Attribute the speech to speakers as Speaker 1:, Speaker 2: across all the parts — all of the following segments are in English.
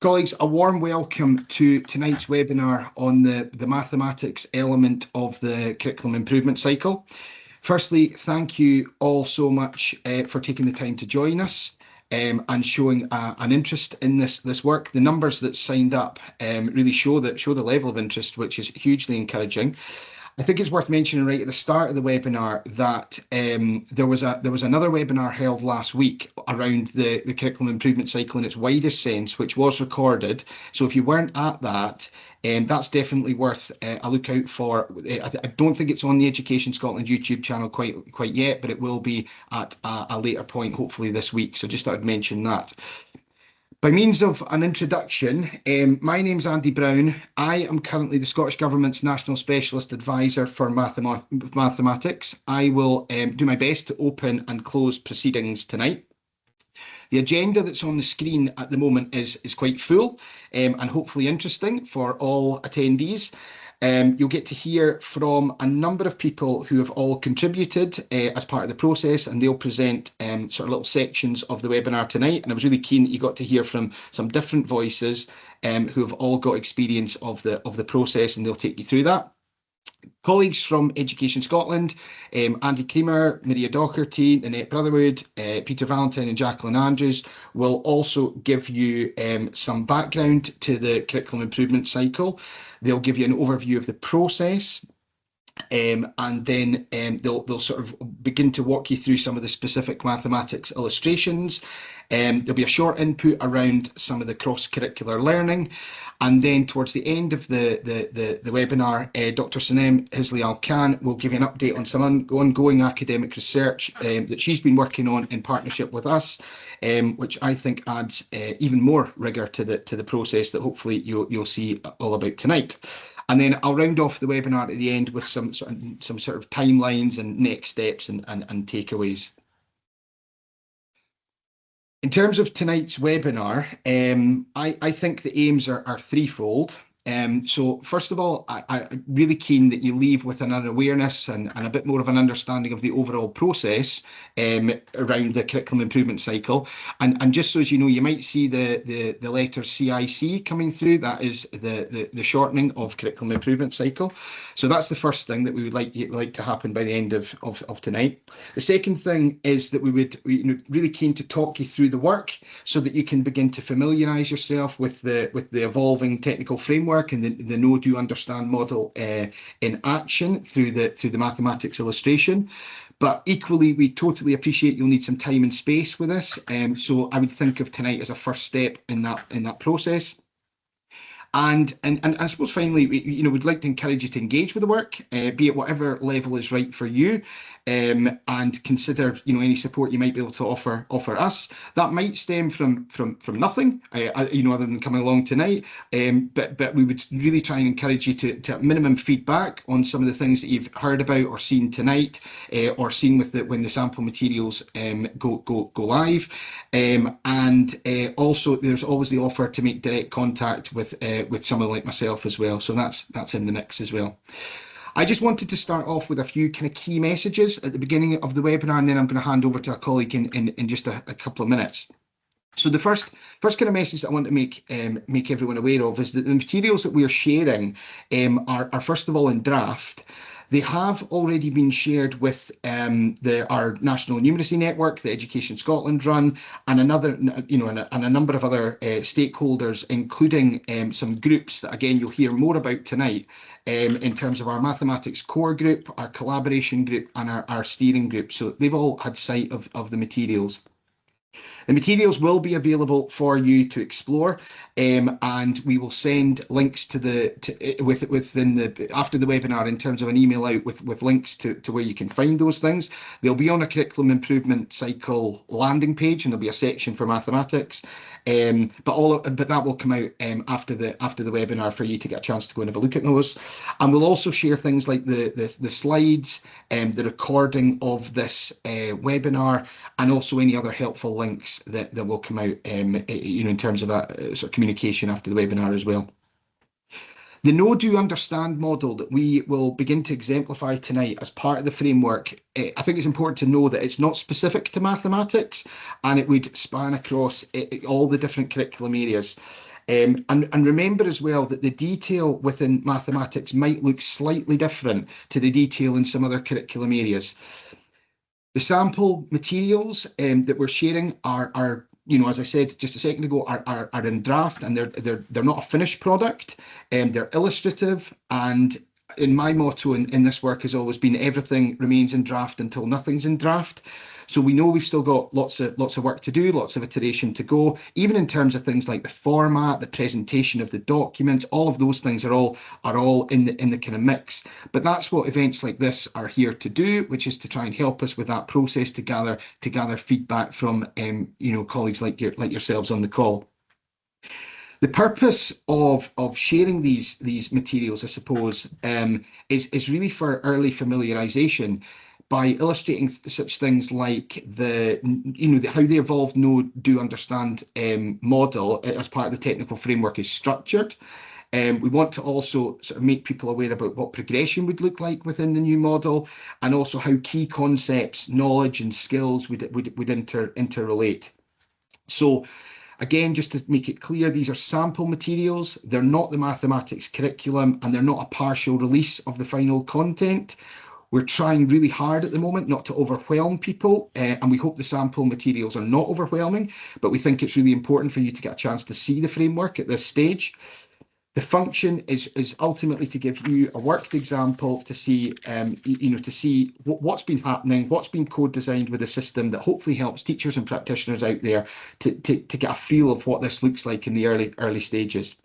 Speaker 1: Colleagues, a warm welcome to tonight's webinar on the mathematics element of the curriculum improvement cycle. Firstly, thank you all so much for taking the time to join us and showing an interest in this work. The numbers that signed up really show the level of interest, which is hugely encouraging. I think it's worth mentioning right at the start of the webinar that there was another webinar held last week around the curriculum improvement cycle in its widest sense, which was recorded. So if you weren't at that, that's definitely worth a look out for. I don't think it's on the Education Scotland YouTube channel quite yet, but it will be at a later point, hopefully this week. So just thought I'd mention that. By means of an introduction, my name's Andy Brown. I am currently the Scottish Government's National Specialist Advisor for Mathematics. I will do my best to open and close proceedings tonight. The agenda that's on the screen at the moment is quite full and hopefully interesting for all attendees. You'll get to hear from a number of people who have all contributed as part of the process, and they'll present sort of little sections of the webinar tonight. And I was really keen that you got to hear from some different voices who have all got experience of the process, and they'll take you through that. Colleagues from Education Scotland, Andy Creamer, Maria Docherty, Nanette Brotherwood, Peter Valentine and Jacqueline Andrews will also give you some background to the curriculum improvement cycle. They'll give you an overview of the process, and then they'll sort of begin to walk you through some of the specific mathematics illustrations. There'll be a short input around some of the cross-curricular learning. And then towards the end of the webinar, Dr. Sanem Hisley-Al-Khan will give you an update on some ongoing academic research that she's been working on in partnership with us, which I think adds even more rigour to the process that hopefully you'll see all about tonight. And then I'll round off the webinar at the end with some sort of timelines and next steps and takeaways. In terms of tonight's webinar, I think the aims are threefold. So first of all, I'm really keen that you leave with an awareness and a bit more of an understanding of the overall process around the curriculum improvement cycle. And just so as you know, you might see the letter CIC coming through. That is the shortening of curriculum improvement cycle. So that's the first thing that we would like to happen by the end of tonight. The second thing is that we really keen to talk you through the work so that you can begin to familiarise yourself with the evolving technical framework and the know, do, understand model in action through the mathematics illustration. But equally, we totally appreciate you'll need some time and space with this. So I would think of tonight as a first step in that process. And I suppose finally, we'd like to encourage you to engage with the work, be at whatever level is right for you, and consider any support you might be able to offer us. That might stem from nothing, other than coming along tonight. But we would really try and encourage you to at minimum feedback on some of the things that you've heard about or seen tonight, or seen when the sample materials go live. And also, there's always the offer to make direct contact with someone like myself as well. So that's in the mix as well. I just wanted to start off with a few kind of key messages at the beginning of the webinar, and then I'm going to hand over to a colleague in just a couple of minutes. So the first kind of message that I want to make everyone aware of is that the materials that we are sharing are first of all in draft. They have already been shared with our national numeracy network, the Education Scotland run, and and a number of other stakeholders, including some groups that again you'll hear more about tonight in terms of our mathematics core group, our collaboration group, and our steering group. So they've all had sight of the materials. The materials will be available for you to explore, and we will send links after the webinar in terms of an email out with links to where you can find those things. They'll be on a curriculum improvement cycle landing page, and there'll be a section for mathematics. But that will come out after the webinar for you to get a chance to go and have a look at those. And we'll also share things like the slides, the recording of this webinar, and also any other helpful links that will come out in terms of a sort of communication after the webinar as well. The know, do, understand model that we will begin to exemplify tonight as part of the framework, I think it's important to know that it's not specific to mathematics, and it would span across all the different curriculum areas. And remember as well that the detail within mathematics might look slightly different to the detail in some other curriculum areas. The sample materials that we're sharing are, as I said just a second ago, are in draft, and they're not a finished product. They're illustrative, and in my motto in this work has always been everything remains in draft until nothing's in draft. So we know we've still got lots of work to do, lots of iteration to go, even in terms of things like the format, the presentation of the documents. All of those things are all in the kind of mix. But that's what events like this are here to do, which is to try and help us with that process to gather feedback from colleagues like yourselves on the call. The purpose of sharing these materials, I suppose, is really for early familiarisation by illustrating such things like how the evolved know, do, understand model as part of the technical framework is structured. We want to also sort of make people aware about what progression would look like within the new model, and also how key concepts, knowledge and skills would interrelate. So again, just to make it clear, these are sample materials. They're not the mathematics curriculum, and they're not a partial release of the final content. We're trying really hard at the moment not to overwhelm people, and we hope the sample materials are not overwhelming, but we think it's really important for you to get a chance to see the framework at this stage. The function is ultimately to give you a worked example to see, to see what's been happening, what's been code designed with a system that hopefully helps teachers and practitioners out there to get a feel of what this looks like in the early stages.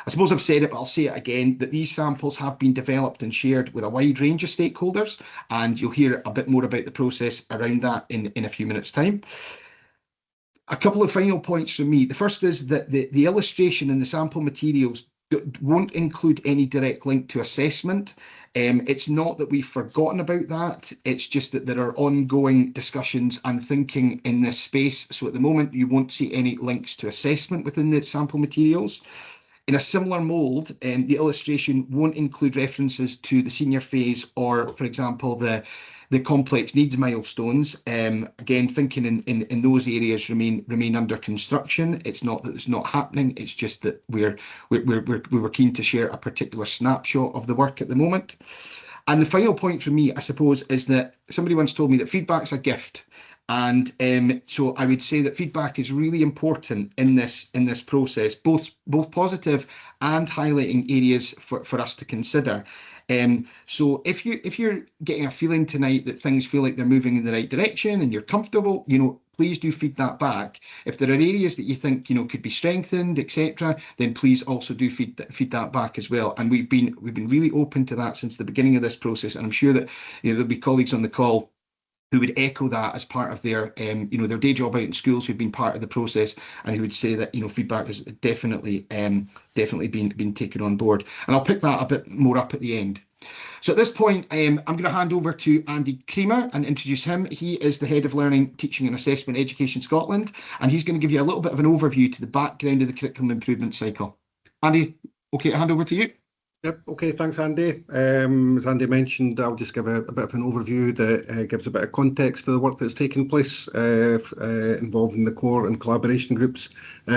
Speaker 1: I suppose I've said it, but I'll say it again, that these samples have been developed and shared with a wide range of stakeholders, and you'll hear a bit more about the process around that in a few minutes' time. A couple of final points from me. The first is that the illustration in the sample materials won't include any direct link to assessment. It's not that we've forgotten about that. It's just that there are ongoing discussions and thinking in this space. So at the moment, you won't see any links to assessment within the sample materials. In a similar mould, the illustration won't include references to the senior phase or, for example, the complex needs milestones. Again, thinking in those areas remain under construction. It's not that it's not happening. It's just that we were keen to share a particular snapshot of the work at the moment. And the final point from me, I suppose, is that somebody once told me that feedback's a gift. And so I would say that feedback is really important in this process, both positive and highlighting areas for us to consider. So if you're getting a feeling tonight that things feel like they're moving in the right direction and you're comfortable, please do feed that back. If there are areas that you think could be strengthened, etc., then please also do feed that back as well. And we've been really open to that since the beginning of this process, and I'm sure that there'll be colleagues on the call who would echo that as part of their their day job out in schools, who've been part of the process, and who would say that feedback has definitely been taken on board. And I'll pick that a bit more up at the end. So at this point, I'm going to hand over to Andy Creamer and introduce him. He is the Head of Learning, Teaching and Assessment Education Scotland, and he's going to give you a little bit of an overview to the background of the curriculum improvement cycle. Andy, okay, I'll hand over to you.
Speaker 2: Yep. Okay. Thanks, Andy. As Andy mentioned, I'll just give a bit of an overview that gives a bit of context to the work that's taken place involving the core and collaboration groups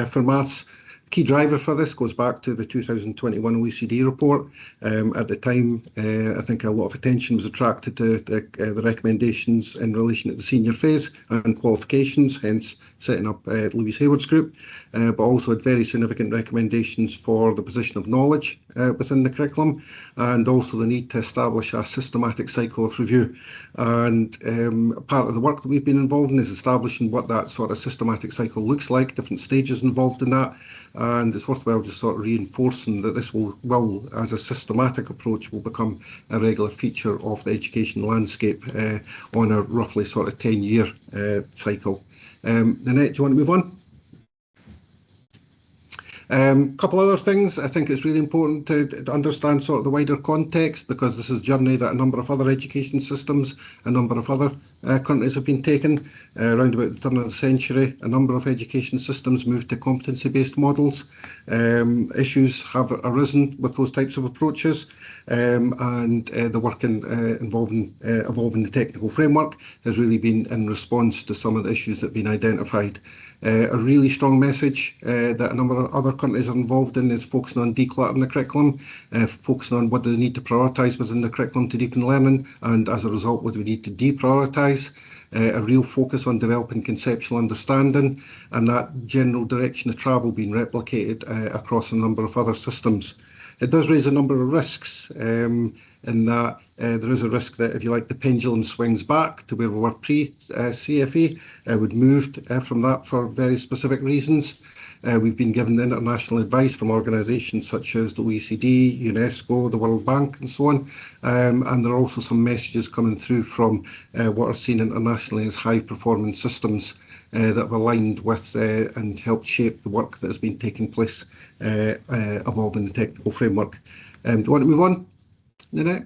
Speaker 2: for maths. Key driver for this goes back to the 2021 OECD report. At the time, I think a lot of attention was attracted to the recommendations in relation to the senior phase and qualifications, hence setting up Louise Hayward's group, but also had very significant recommendations for the position of knowledge within the curriculum, and also the need to establish a systematic cycle of review. And part of the work that we've been involved in is establishing what that sort of systematic cycle looks like, different stages involved in that. And it's worthwhile just sort of reinforcing that this will, as a systematic approach, will become a regular feature of the education landscape on a roughly sort of 10-year cycle. Nanette, do you want to move on? Couple other things. I think it's really important to understand sort of the wider context, because this is a journey that a number of other education systems, a number of other countries have been taken. Around about the turn of the century, a number of education systems moved to competency-based models. Issues have arisen with those types of approaches, and the work involving evolving the technical framework has really been in response to some of the issues that have been identified. A really strong message that a number of other countries are involved in is focusing on decluttering the curriculum, focusing on what do they need to prioritise within the curriculum to deepen learning, and as a result, what do we need to deprioritise. A real focus on developing conceptual understanding, and that general direction of travel being replicated across a number of other systems. It does raise a number of risks in that there is a risk that, if you like, the pendulum swings back to where we were pre-CFE. We've moved from that for very specific reasons. We've been given international advice from organisations such as the OECD, UNESCO, the World Bank and so on. And there are also some messages coming through from what are seen internationally as high-performing systems that have aligned with and helped shape the work that has been taking place evolving the technical framework. Do you want to move on, Nanette?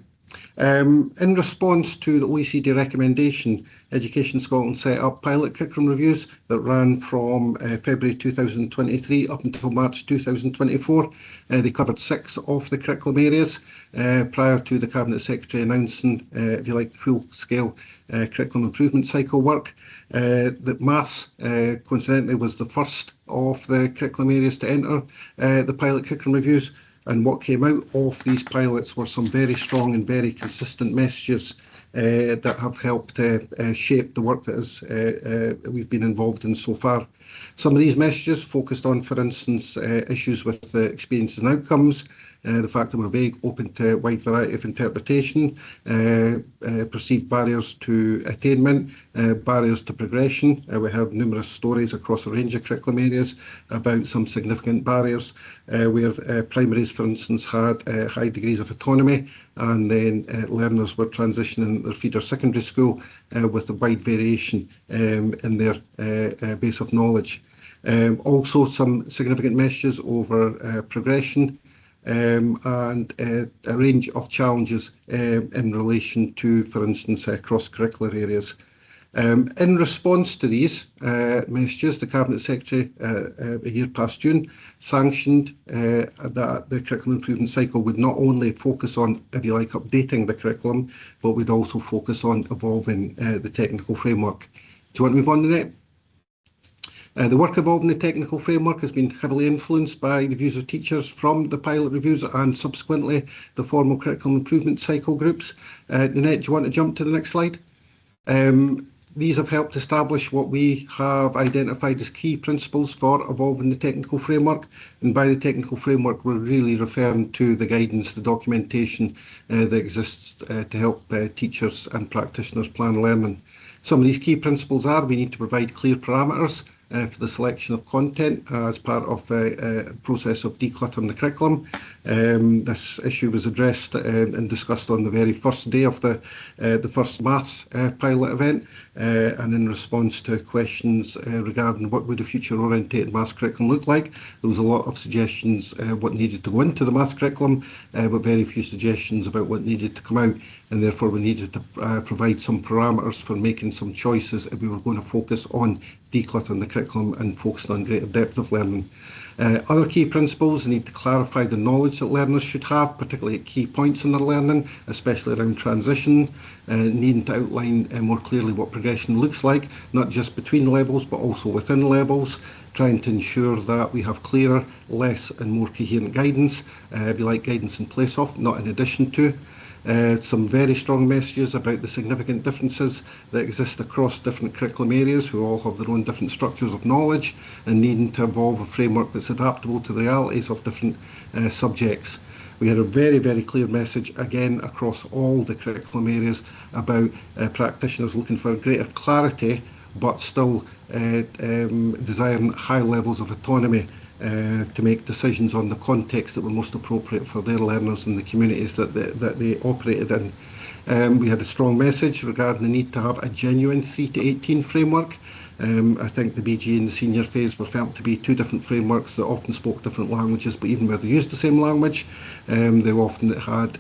Speaker 2: In response to the OECD recommendation, Education Scotland set up pilot curriculum reviews that ran from February 2023 up until March 2024. They covered 6 of the curriculum areas prior to the Cabinet Secretary announcing, if you like, the full-scale curriculum improvement cycle work. The maths, coincidentally, was the first of the curriculum areas to enter the pilot curriculum reviews. And what came out of these pilots were some very strong and very consistent messages that have helped shape the work that we've been involved in so far. Some of these messages focused on, for instance, issues with experiences and outcomes, the fact that we're vague, open to a wide variety of interpretation, perceived barriers to attainment, barriers to progression. We have numerous stories across a range of curriculum areas about some significant barriers, where primaries, for instance, had high degrees of autonomy, and then learners were transitioning their feeder secondary school with a wide variation in their base of knowledge. Also some significant messages over progression and a range of challenges in relation to, for instance, cross-curricular areas. In response to these messages, the Cabinet Secretary a year past June sanctioned that the curriculum improvement cycle would not only focus on, if you like, updating the curriculum, but would also focus on evolving the technical framework. Do you want to move on to that? The work involved in the technical framework has been heavily influenced by the views of teachers from the pilot reviews and subsequently the formal curriculum improvement cycle groups. Nanette, do you want to jump to the next slide? These have helped establish what we have identified as key principles for evolving the technical framework. And by the technical framework, we're really referring to the guidance, the documentation that exists to help teachers and practitioners plan learning. Some of these key principles are: we need to provide clear parameters for the selection of content as part of a process of decluttering the curriculum. This issue was addressed and discussed on the very first day of the first maths pilot event, and in response to questions regarding what would a future-orientated maths curriculum look like, there was a lot of suggestions what needed to go into the maths curriculum, but very few suggestions about what needed to come out, and therefore we needed to provide some parameters for making some choices if we were going to focus on decluttering the curriculum and focusing on greater depth of learning. Other key principles: need to clarify the knowledge that learners should have, particularly at key points in their learning, especially around transition, needing to outline more clearly what progression looks like, not just between levels, but also within levels, trying to ensure that we have clearer, less and more coherent guidance, if you like, guidance in place of, not in addition to. Some very strong messages about the significant differences that exist across different curriculum areas, who all have their own different structures of knowledge, and needing to evolve a framework that's adaptable to the realities of different subjects. We had a very, very clear message, again, across all the curriculum areas about practitioners looking for greater clarity, but still desiring high levels of autonomy to make decisions on the context that were most appropriate for their learners and the communities that they operated in. We had a strong message regarding the need to have a genuine 3 to 18 framework. I think the BG and the senior phase were felt to be two different frameworks that often spoke different languages, but even where they used the same language, they often had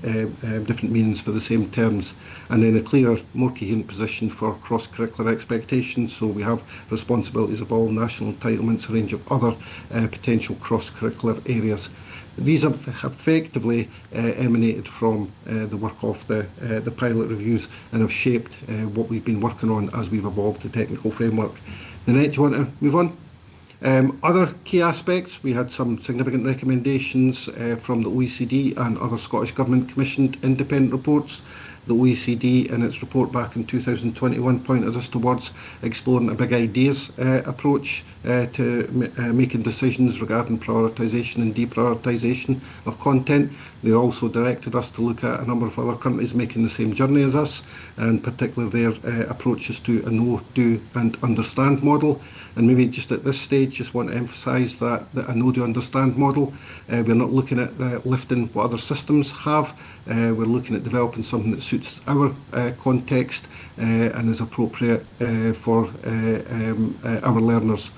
Speaker 2: different meanings for the same terms. And then a clearer, more coherent position for cross-curricular expectations. So we have responsibilities of all, national entitlements, a range of other potential cross-curricular areas. These have effectively emanated from the work of the pilot reviews and have shaped what we've been working on as we've evolved the technical framework. Nanette, do you want to move on? Other key aspects, we had some significant recommendations from the OECD and other Scottish Government commissioned independent reports. The OECD, in its report back in 2021, pointed us towards exploring a big ideas approach to making decisions regarding prioritisation and deprioritisation of content. They also directed us to look at a number of other countries making the same journey as us, and particularly their approaches to a know, do and understand model. And maybe just at this stage, just want to emphasise that a know, do, understand model, we're not looking at lifting what other systems have. We're looking at developing something that suits our context and is appropriate for our learners.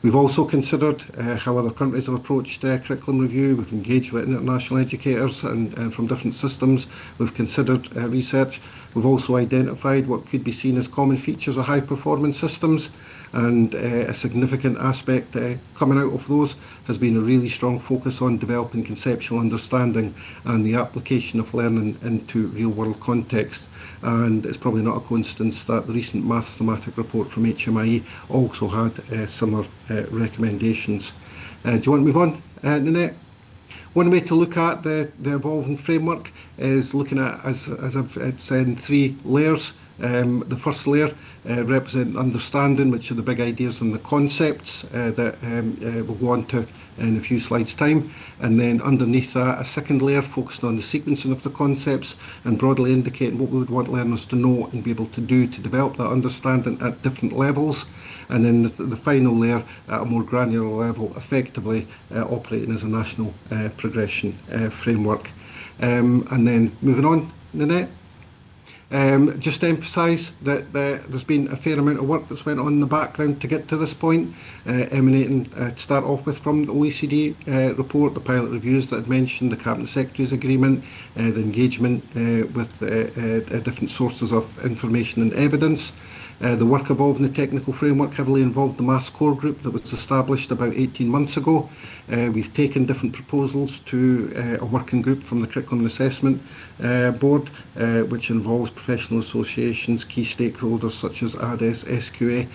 Speaker 2: We've also considered how other countries have approached curriculum review. We've engaged with international educators and from different systems. We've considered research. We've also identified what could be seen as common features of high-performance systems, and a significant aspect coming out of those has been a really strong focus on developing conceptual understanding and the application of learning into real-world context. And it's probably not a coincidence that the recent maths thematic report from HMIE also had similar recommendations. Do you want to move on, Nanette? One way to look at the evolving framework is looking at, as I've said, in 3 layers. The first layer represents understanding, which are the big ideas and the concepts that we'll go on to in a few slides' time. And then underneath that, a second layer focused on the sequencing of the concepts and broadly indicating what we would want learners to know and be able to do to develop that understanding at different levels. And then the final layer at a more granular level, effectively operating as a national progression framework. And then moving on, Nanette. Just to emphasise that there's been a fair amount of work that's went on in the background to get to this point, emanating to start off with from the OECD report, the pilot reviews that I'd mentioned, the Cabinet Secretary's agreement, the engagement with different sources of information and evidence. The work involving the technical framework heavily involved the Maths Core Group that was established about 18 months ago. We've taken different proposals to a working group from the Curriculum and Assessment Board, which involves professional associations, key stakeholders such as ADES, SQA,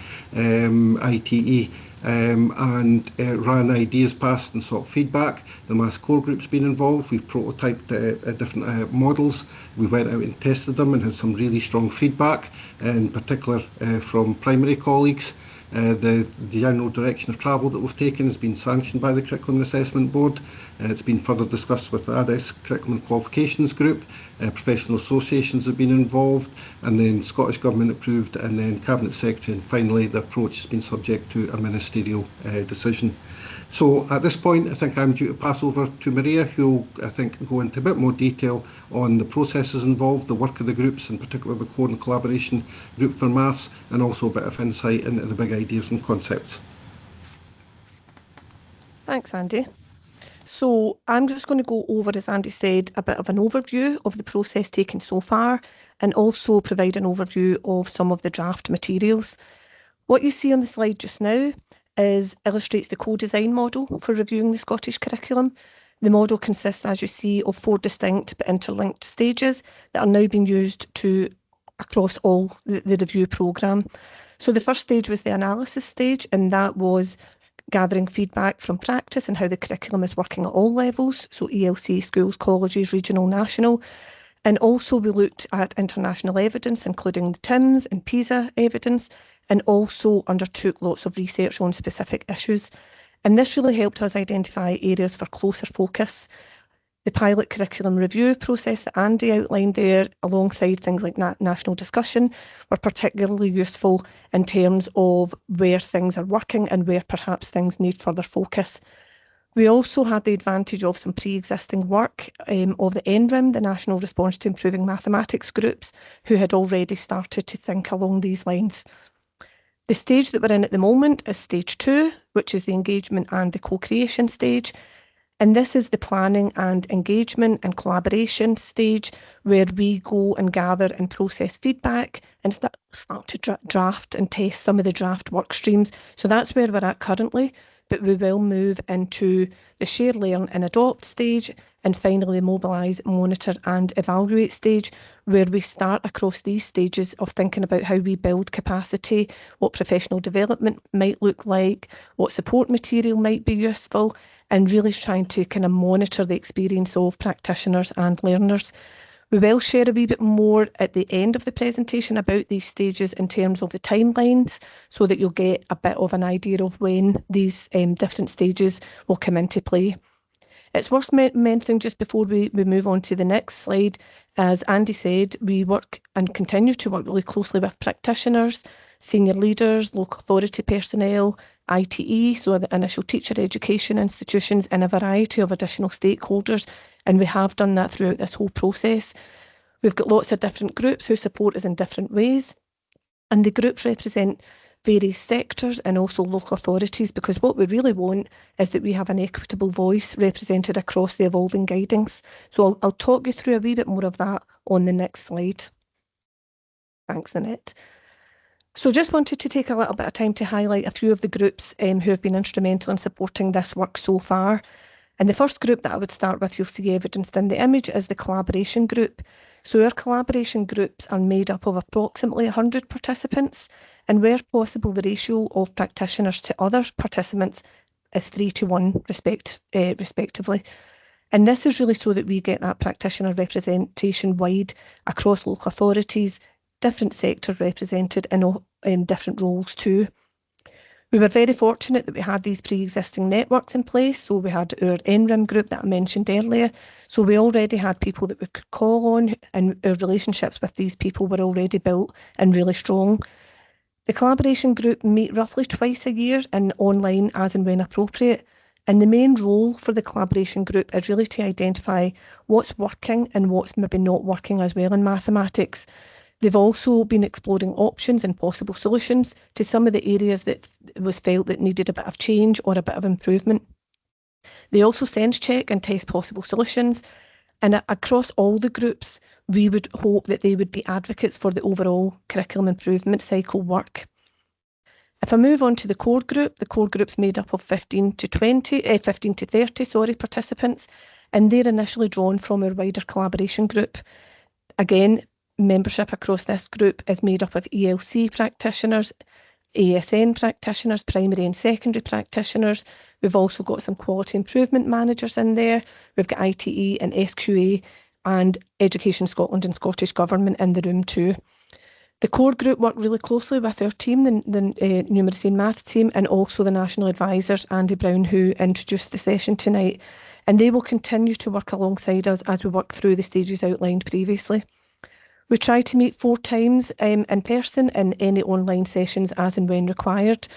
Speaker 2: ITE, and ran ideas past and sought feedback. The Maths Core Group's been involved. We've prototyped different models. We went out and tested them and had some really strong feedback, in particular from primary colleagues. The general direction of travel that we've taken has been sanctioned by the Curriculum and Assessment Board. It's been further discussed with the ADES Curriculum and Qualifications Group. Professional associations have been involved, and then Scottish Government approved, and then Cabinet Secretary, and finally the approach has been subject to a ministerial decision. So at this point, I think I'm due to pass over to Maria, who will, I think, go into a bit more detail on the processes involved, the work of the groups, in particular the Core and Collaboration Group for Maths, and also a bit of insight into the big ideas and concepts.
Speaker 3: Thanks, Andy. So I'm just going to go over, as Andy said, a bit of an overview of the process taken so far, and also provide an overview of some of the draft materials. What you see on the slide just now illustrates the co-design model for reviewing the Scottish curriculum. The model consists, as you see, of 4 distinct but interlinked stages that are now being used across all the review programme. So the first stage was the analysis stage, and that was gathering feedback from practice and how the curriculum is working at all levels, so ELC, schools, colleges, regional, national. And also we looked at international evidence, including the TIMSS and PISA evidence, and also undertook lots of research on specific issues. And this really helped us identify areas for closer focus. The pilot curriculum review process that Andy outlined there, alongside things like national discussion, were particularly useful in terms of where things are working and where perhaps things need further focus. We also had the advantage of some pre-existing work of the NRIM, the National Response to Improving Mathematics groups, who had already started to think along these lines. The stage that we're in at the moment is stage 2, which is the engagement and the co-creation stage. And this is the planning and engagement and collaboration stage, where we go and gather and process feedback and start to draft and test some of the draft work streams. So that's where we're at currently. but we will move into the share, learn and adopt stage, and finally mobilise, monitor and evaluate stage, where we start across these stages of thinking about how we build capacity, what professional development might look like, what support material might be useful, and really trying to kind of monitor the experience of practitioners and learners. We will share a wee bit more at the end of the presentation about these stages in terms of the timelines, so that you'll get a bit of an idea of when these different stages will come into play. It's worth mentioning just before we move on to the next slide, as Andy said, we work and continue to work really closely with practitioners, senior leaders, local authority personnel, ITE, so the initial teacher education institutions, and a variety of additional stakeholders, and we have done that throughout this whole process. We've got lots of different groups who support us in different ways, and the groups represent various sectors and also local authorities, because what we really want is that we have an equitable voice represented across the evolving guidings. So I'll talk you through a wee bit more of that on the next slide. Thanks, Annette. So just wanted to take a little bit of time to highlight a few of the groups who have been instrumental in supporting this work so far. And the first group that I would start with, you'll see evidenced in the image, is the collaboration group. So our collaboration groups are made up of approximately 100 participants, and where possible, the ratio of practitioners to other participants is 3:1 respectively. And this is really so that we get that practitioner representation wide across local authorities, different sectors represented in different roles too. We were very fortunate that we had these pre-existing networks in place. So we had our NRIM group that I mentioned earlier. So we already had people that we could call on, and our relationships with these people were already built and really strong. The collaboration group meet roughly twice a year and online as and when appropriate. And the main role for the collaboration group is really to identify what's working and what's maybe not working as well in mathematics. They've also been exploring options and possible solutions to some of the areas that was felt that needed a bit of change or a bit of improvement. They also sense check and test possible solutions. And across all the groups, we would hope that they would be advocates for the overall curriculum improvement cycle work. If I move on to the core group's made up of 15 to 30 participants, and they're initially drawn from our wider collaboration group. Again, membership across this group is made up of ELC practitioners, ASN practitioners, primary and secondary practitioners. We've also got some quality improvement managers in there. We've got ITE and SQA and Education Scotland and Scottish Government in the room too. The core group work really closely with our team, the Numeracy and Maths team, and also the national advisors, Andy Brown, who introduced the session tonight. And they will continue to work alongside us as we work through the stages outlined previously. We try to meet 4 times in person and any online sessions as and when required.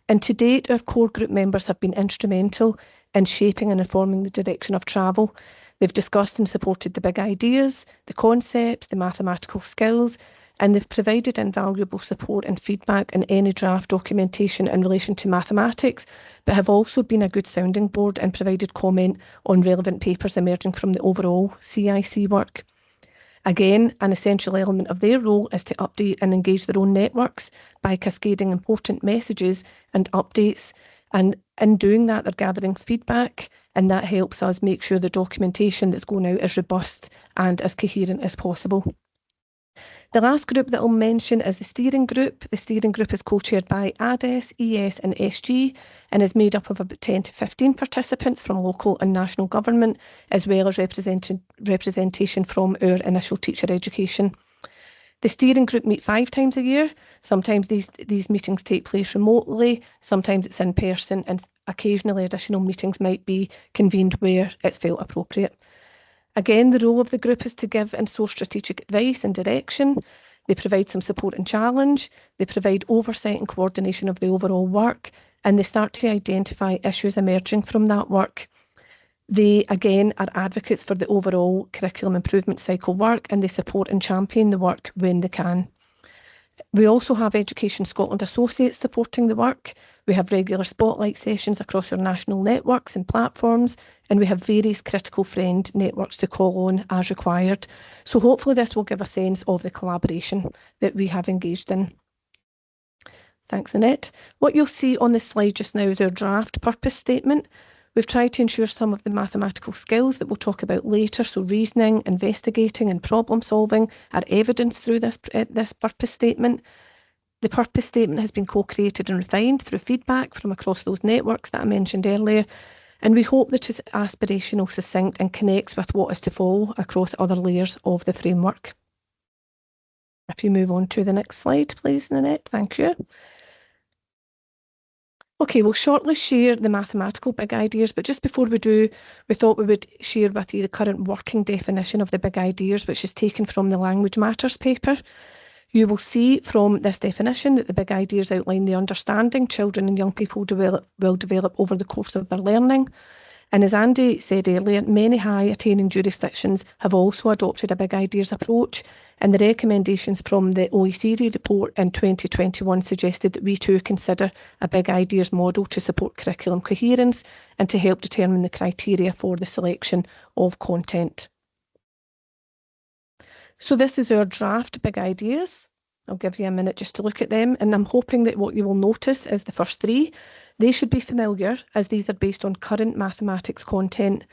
Speaker 3: And to date, our core group members have been instrumental in shaping and informing the direction of travel. They've discussed and supported the big ideas, the concepts, the mathematical skills, and they've provided invaluable support and feedback in any draft documentation in relation to mathematics, but have also been a good sounding board and provided comment on relevant papers emerging from the overall CIC work. Again, an essential element of their role is to update and engage their own networks by cascading important messages and updates. And in doing that, they're gathering feedback, and that helps us make sure the documentation that's going out is robust and as coherent as possible. The last group that I'll mention is the steering group. The steering group is co-chaired by ADES, ES and SG, and is made up of about 10 to 15 participants from local and national government, as well as representation from our initial teacher education. The steering group meet 5 times a year. Sometimes these meetings take place remotely, sometimes it's in person, and occasionally additional meetings might be convened where it's felt appropriate. Again, the role of the group is to give and source strategic advice and direction. They provide some support and challenge. They provide oversight and coordination of the overall work, and they start to identify issues emerging from that work. They, again, are advocates for the overall curriculum improvement cycle work, and they support and champion the work when they can. We also have Education Scotland Associates supporting the work. We have regular spotlight sessions across our national networks and platforms, and we have various critical friend networks to call on as required. So hopefully this will give a sense of the collaboration that we have engaged in. Thanks, Annette. What you'll see on this slide just now is our draft purpose statement. We've tried to ensure some of the mathematical skills that we'll talk about later, so reasoning, investigating and problem solving, are evidenced through this purpose statement. The purpose statement has been co-created and refined through feedback from across those networks that I mentioned earlier, and we hope that it's aspirational, succinct and connects with what is to follow across other layers of the framework. If you move on to the next slide, please, Nanette, thank you. Okay, we'll shortly share the mathematical big ideas, but just before we do, we thought we would share with you the current working definition of the big ideas, which is taken from the Language Matters paper. You will see from this definition that the big ideas outline the understanding children and young people will develop over the course of their learning. And as Andy said earlier, many high-attaining jurisdictions have also adopted a big ideas approach, and the recommendations from the OECD report in 2021 suggested that we too consider a big ideas model to support curriculum coherence and to help determine the criteria for the selection of content. So this is our draft big ideas. I'll give you a minute just to look at them, and I'm hoping that what you will notice is the first three. They should be familiar as these are based on current mathematics content.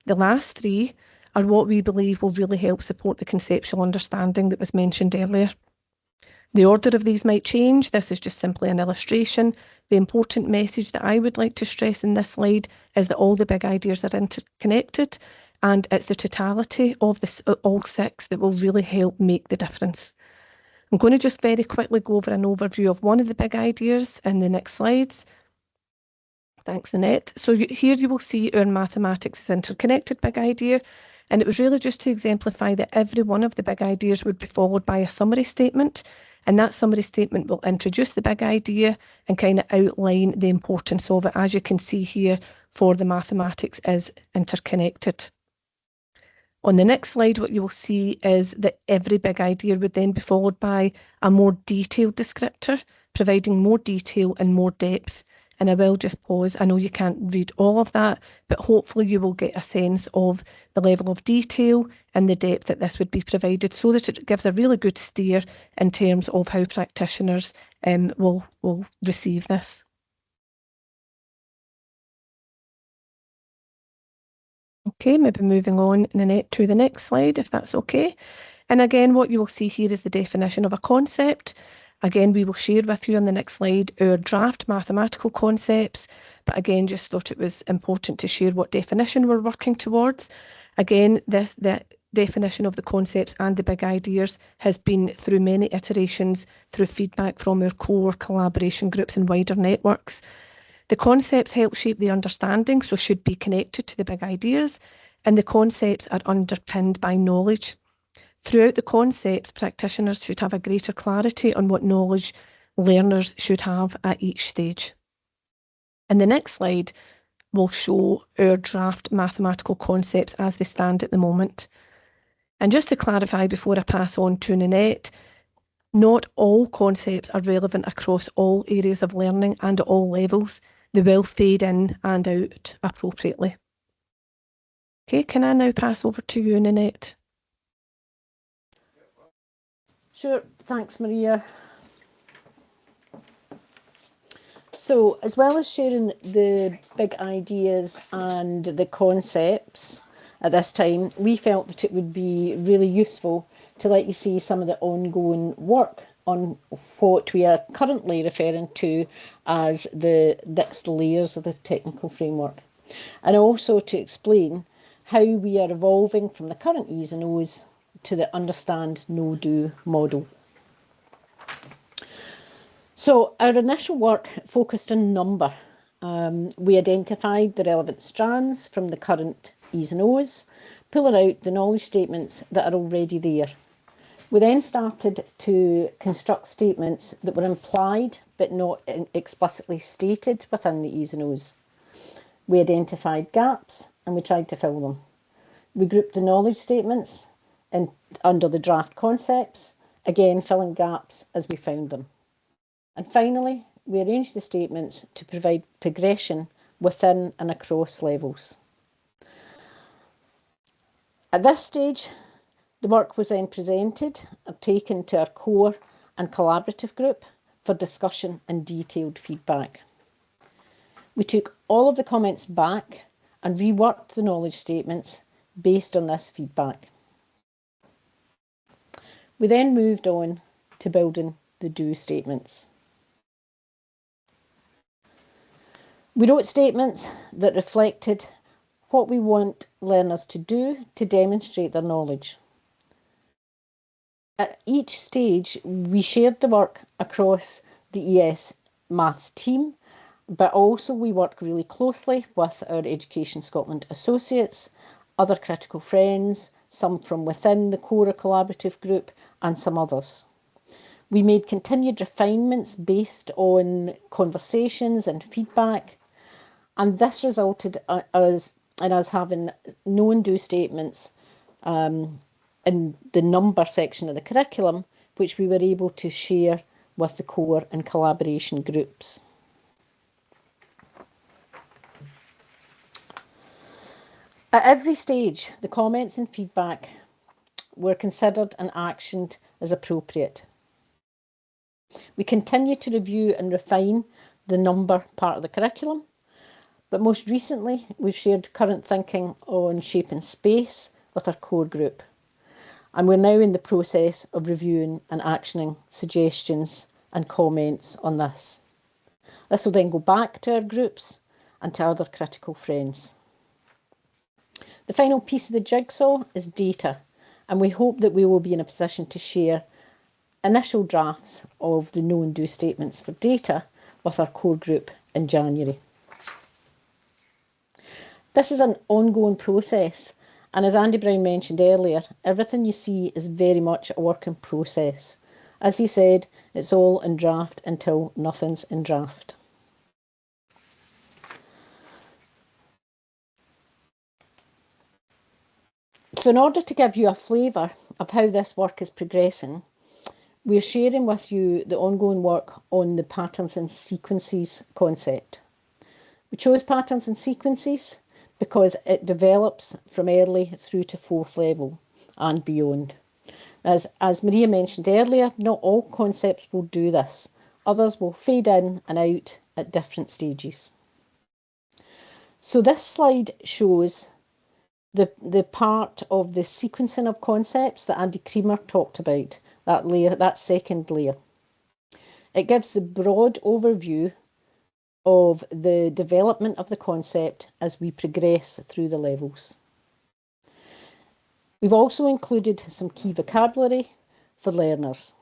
Speaker 3: The last three are what we believe will really help support the conceptual understanding that was mentioned earlier. The order of these might change. This is just simply an illustration. The important message that I would like to stress in this slide is that all the big ideas are interconnected, and it's the totality of all six that will really help make the difference. I'm going to just very quickly go over an overview of one of the big ideas in the next slides. Thanks, Annette. So here you will see our mathematics is interconnected big idea, and it was really just to exemplify that every one of the big ideas would be followed by a summary statement, and that summary statement will introduce the big idea and kind of outline the importance of it, as you can see here for the mathematics is interconnected. On the next slide, what you will see is that every big idea would then be followed by a more detailed descriptor, providing more detail and more depth. And I will just pause. I know you can't read all of that, but hopefully you will get a sense of the level of detail and the depth that this would be provided, so that it gives a really good steer in terms of how practitioners will receive this. Okay, maybe moving on, Nanette, to the next slide, if that's okay. And again, what you will see here is the definition of a concept. Again, we will share with you on the next slide our draft mathematical concepts, but again, just thought it was important to share what definition we're working towards. Again, the definition of the concepts and the big ideas has been through many iterations, through feedback from our core collaboration groups and wider networks. The concepts help shape the understanding, so should be connected to the big ideas, and the concepts are underpinned by knowledge. Throughout the concepts, practitioners should have a greater clarity on what knowledge learners should have at each stage. And the next slide will show our draft mathematical concepts as they stand at the moment. And just to clarify before I pass on to Nanette, not all concepts are relevant across all areas of learning and at all levels. They will fade in and out appropriately. Okay, can I now pass over to you, Nanette?
Speaker 4: Sure, thanks, Maria. So, as well as sharing the big ideas and the concepts at this time, we felt that it would be really useful to let you see some of the ongoing work on what we are currently referring to as the next layers of the technical framework, and also to explain how we are evolving from the current E's and O's to the understand, know, do model. So our initial work focused on number. We identified the relevant strands from the current E's and O's, pulling out the knowledge statements that are already there. We then started to construct statements that were implied but not explicitly stated within the E's and O's. We identified gaps and we tried to fill them. We grouped the knowledge statements under the draft concepts, again filling gaps as we found them. And finally, we arranged the statements to provide progression within and across levels. At this stage, the work was then presented or taken to our core and collaborative group for discussion and detailed feedback. We took all of the comments back and reworked the knowledge statements based on this feedback. We then moved on to building the do statements. We wrote statements that reflected what we want learners to do to demonstrate their knowledge. At each stage, we shared the work across the ES Maths team, but also we worked really closely with our Education Scotland associates, other critical friends, some from within the core collaborative group, and some others. We made continued refinements based on conversations and feedback, and this resulted in us having no and do statements in the number section of the curriculum, which we were able to share with the core and collaboration groups. At every stage, the comments and feedback were considered and actioned as appropriate. We continue to review and refine the number part of the curriculum, but most recently we've shared current thinking on shape and space with our core group, and we're now in the process of reviewing and actioning suggestions and comments on this. This will then go back to our groups and to other critical friends. The final piece of the jigsaw is data, and we hope that we will be in a position to share initial drafts of the no and do statements for data with our core group in January. This is an ongoing process, and as Andy Brown mentioned earlier, everything you see is very much a work in process. As he said, it's all in draft until nothing's in draft. So in order to give you a flavour of how this work is progressing, we're sharing with you the ongoing work on the patterns and sequences concept. We chose patterns and sequences because it develops from early through to 4th level and beyond. As Maria mentioned earlier, not all concepts will do this. Others will fade in and out at different stages. So this slide shows the part of the sequencing of concepts that Andy Creamer talked about, that layer, that second layer. It gives the broad overview of the development of the concept as we progress through the levels. We've also included some key vocabulary for learners.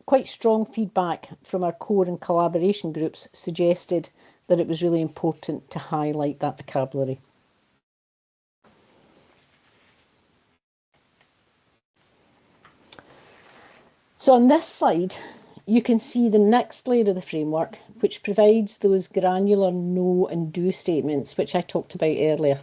Speaker 4: Quite strong feedback from our core and collaboration groups suggested that it was really important to highlight that vocabulary. So on this slide, you can see the next layer of the framework, which provides those granular no and do statements, which I talked about earlier.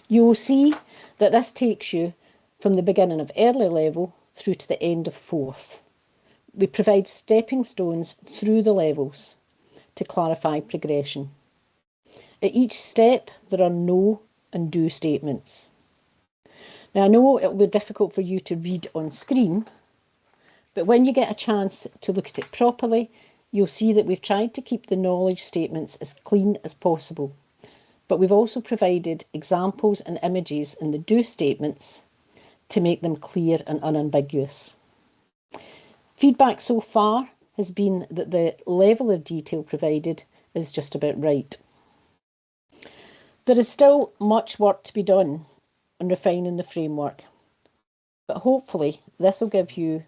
Speaker 4: You will see that this takes you from the beginning of early level through to the end of 4th. We provide stepping stones through the levels to clarify progression. At each step, there are no and do statements. Now, I know it will be difficult for you to read on screen, but when you get a chance to look at it properly, you'll see that we've tried to keep the knowledge statements as clean as possible. But we've also provided examples and images in the do statements to make them clear and unambiguous. Feedback so far has been that the level of detail provided is just about right. There is still much work to be done on refining the framework, but hopefully this will give you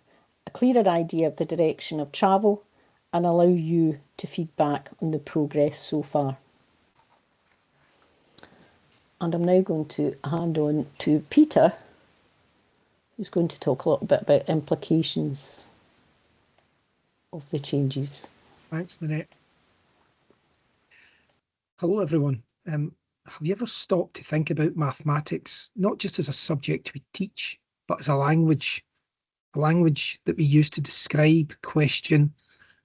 Speaker 4: a clearer idea of the direction of travel and allow you to feedback on the progress so far. And I'm now going to hand on to Peter, who's going to talk a little bit about implications of the changes.
Speaker 5: Thanks, Nanette. Hello, everyone. Have you ever stopped to think about mathematics, not just as a subject we teach, but as a language that we use to describe, question,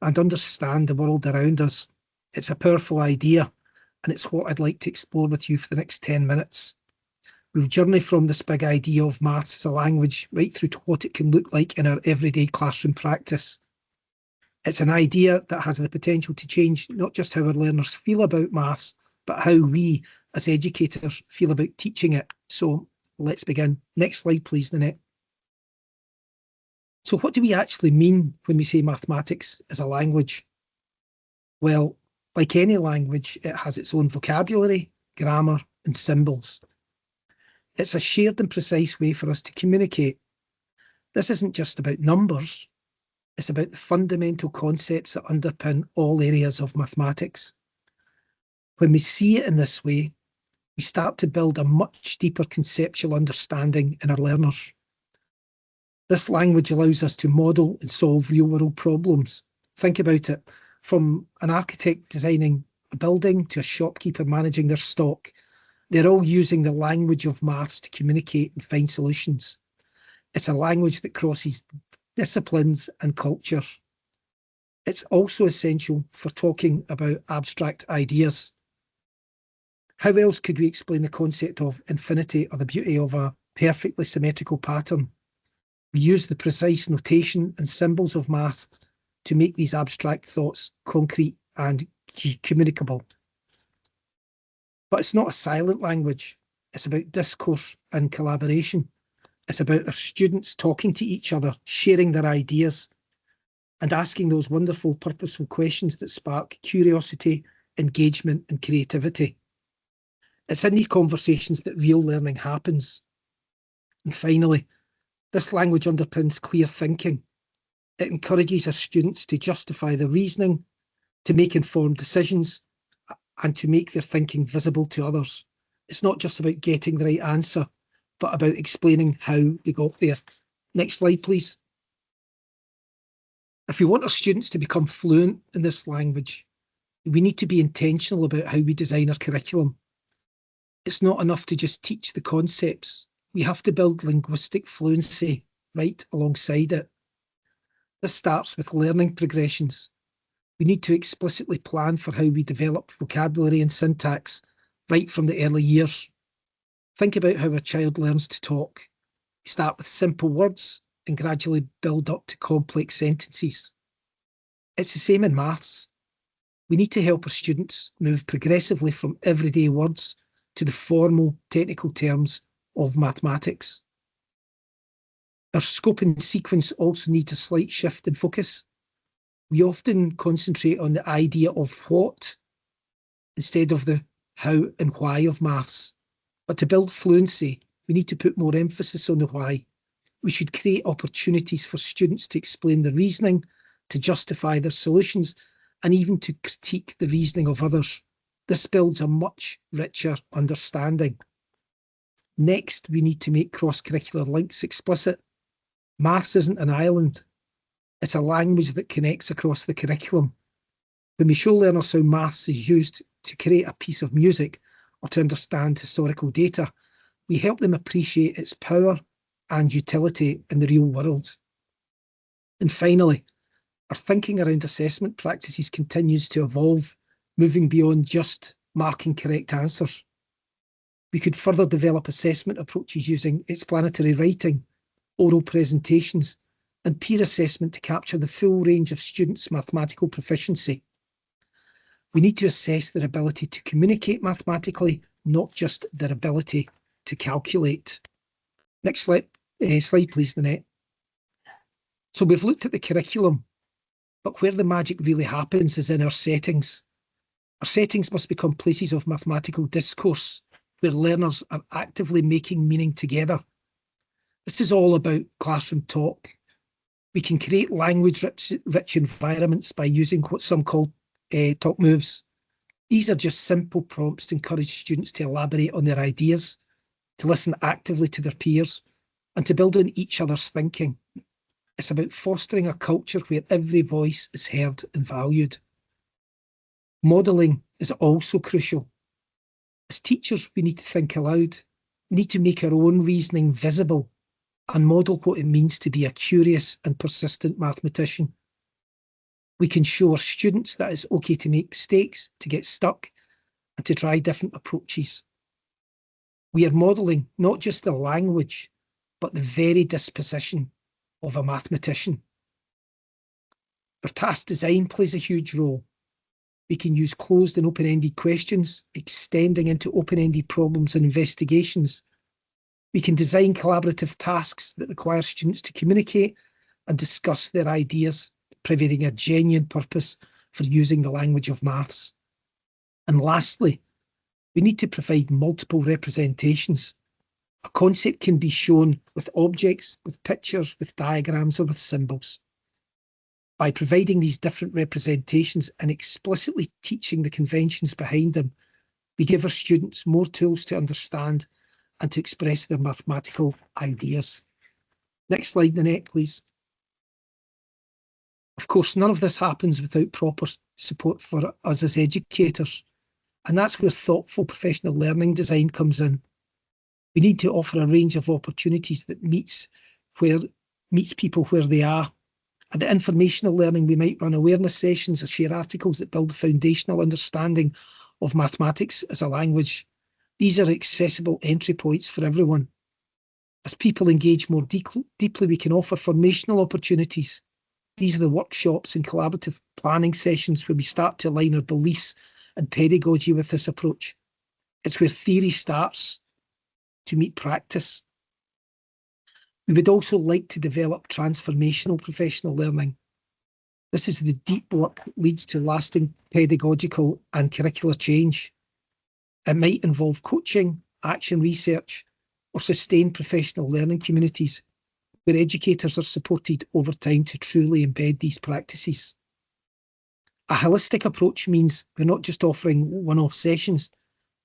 Speaker 5: and understand the world around us? It's a powerful idea, and it's what I'd like to explore with you for the next 10 minutes. We'll journey from this big idea of maths as a language right through to what it can look like in our everyday classroom practice. It's an idea that has the potential to change not just how our learners feel about maths, but how we as educators feel about teaching it. So let's begin. Next slide, please, Nanette. So what do we actually mean when we say mathematics is a language? Well, like any language, it has its own vocabulary, grammar, and symbols. It's a shared and precise way for us to communicate. This isn't just about numbers, it's about the fundamental concepts that underpin all areas of mathematics. When we see it in this way, we start to build a much deeper conceptual understanding in our learners. This language allows us to model and solve real-world problems. Think about it, from an architect designing a building to a shopkeeper managing their stock. They're all using the language of maths to communicate and find solutions. It's a language that crosses disciplines and cultures. It's also essential for talking about abstract ideas. How else could we explain the concept of infinity or the beauty of a perfectly symmetrical pattern? We use the precise notation and symbols of maths to make these abstract thoughts concrete and communicable. But it's not a silent language. It's about discourse and collaboration. It's about our students talking to each other, sharing their ideas, and asking those wonderful, purposeful questions that spark curiosity, engagement, and creativity. It's in these conversations that real learning happens. And finally, this language underpins clear thinking. It encourages our students to justify the reasoning, to make informed decisions, and to make their thinking visible to others. It's not just about getting the right answer, but about explaining how they got there. Next slide, please. If we want our students to become fluent in this language, we need to be intentional about how we design our curriculum. It's not enough to just teach the concepts. We have to build linguistic fluency right alongside it. This starts with learning progressions. We need to explicitly plan for how we develop vocabulary and syntax right from the early years. Think about how a child learns to talk. We start with simple words and gradually build up to complex sentences. It's the same in maths. We need to help our students move progressively from everyday words to the formal technical terms of mathematics. Our scope and sequence also needs a slight shift in focus. We often concentrate on the idea of what instead of the how and why of maths. But to build fluency, we need to put more emphasis on the why. We should create opportunities for students to explain the reasoning, to justify their solutions, and even to critique the reasoning of others. This builds a much richer understanding. Next, we need to make cross-curricular links explicit. Maths isn't an island. It's a language that connects across the curriculum. When we show learners how maths is used to create a piece of music or to understand historical data, we help them appreciate its power and utility in the real world. And finally, our thinking around assessment practices continues to evolve, moving beyond just marking correct answers. We could further develop assessment approaches using explanatory writing, oral presentations, and peer assessment to capture the full range of students' mathematical proficiency. We need to assess their ability to communicate mathematically, not just their ability to calculate. Next slide, please, Nanette. So we've looked at the curriculum, but where the magic really happens is in our settings. Our settings must become places of mathematical discourse, where learners are actively making meaning together. This is all about classroom talk. We can create language-rich environments by using what some call talk moves. These are just simple prompts to encourage students to elaborate on their ideas, to listen actively to their peers, and to build on each other's thinking. It's about fostering a culture where every voice is heard and valued. Modelling is also crucial. As teachers, we need to think aloud. We need to make our own reasoning visible and model what it means to be a curious and persistent mathematician. We can show our students that it's okay to make mistakes, to get stuck, and to try different approaches. We are modelling not just the language, but the very disposition of a mathematician. Our task design plays a huge role. We can use closed and open-ended questions, extending into open-ended problems and investigations. We can design collaborative tasks that require students to communicate and discuss their ideas, providing a genuine purpose for using the language of maths. And lastly, we need to provide multiple representations. A concept can be shown with objects, with pictures, with diagrams, or with symbols. By providing these different representations and explicitly teaching the conventions behind them, we give our students more tools to understand and to express their mathematical ideas. Next slide, Nanette, please. Of course, none of this happens without proper support for us as educators, and that's where thoughtful professional learning design comes in. We need to offer a range of opportunities that meets people where they are. At the informational learning, we might run awareness sessions or share articles that build a foundational understanding of mathematics as a language. These are accessible entry points for everyone. As people engage more deeply, we can offer formational opportunities. These are the workshops and collaborative planning sessions where we start to align our beliefs and pedagogy with this approach. It's where theory starts to meet practice. We would also like to develop transformational professional learning. This is the deep work that leads to lasting pedagogical and curricular change. It might involve coaching, action research, or sustained professional learning communities where educators are supported over time to truly embed these practices. A holistic approach means we're not just offering one-off sessions,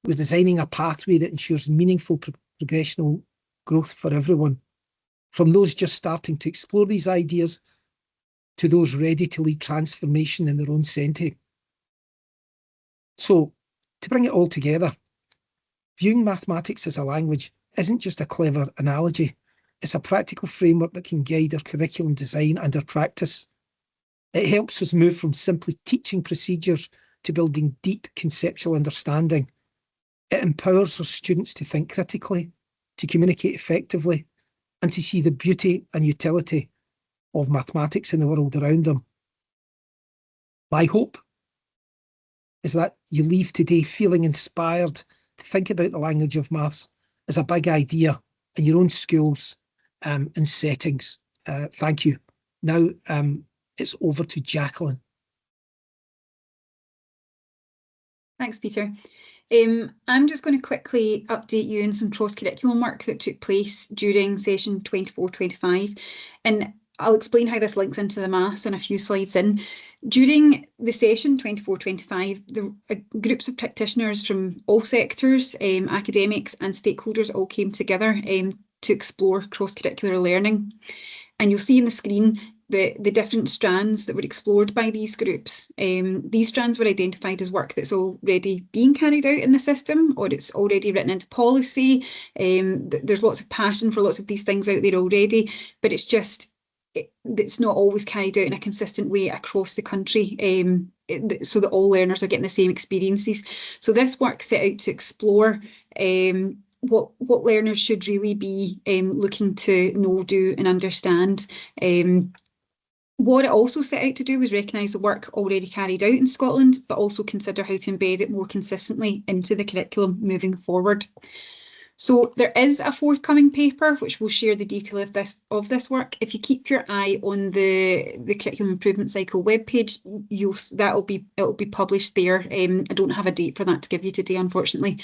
Speaker 5: we're designing a pathway that ensures meaningful progressional growth for everyone, from those just starting to explore these ideas to those ready to lead transformation in their own setting. So, to bring it all together, viewing mathematics as a language isn't just a clever analogy, it's a practical framework that can guide our curriculum design and our practice. It helps us move from simply teaching procedures to building deep conceptual understanding. It empowers our students to think critically, to communicate effectively, and to see the beauty and utility of mathematics in the world around them. My hope is that you leave today feeling inspired to think about the language of maths as a big idea in your own schools and settings. Thank you. Now it's over to Jacqueline.
Speaker 6: Thanks, Peter. I'm just going to quickly update you on some cross-curriculum work that took place during session 24-25, and I'll explain how this links into the maths in a few slides in. During the session 24-25, groups of practitioners from all sectors, academics and stakeholders all came together to explore cross-curricular learning. And you'll see on the screen the different strands that were explored by these groups. These strands were identified as work that's already being carried out in the system, or it's already written into policy. There's lots of passion for lots of these things out there already, but it's just, it's not always carried out in a consistent way across the country, so that all learners are getting the same experiences. So this work set out to explore what learners should really be looking to know, do and understand. What it also set out to do was recognise the work already carried out in Scotland, but also consider how to embed it more consistently into the curriculum moving forward. So there is a forthcoming paper which will share the detail of this work. If you keep your eye on the Curriculum Improvement Cycle webpage, it'll be published there. I don't have a date for that to give you today, unfortunately.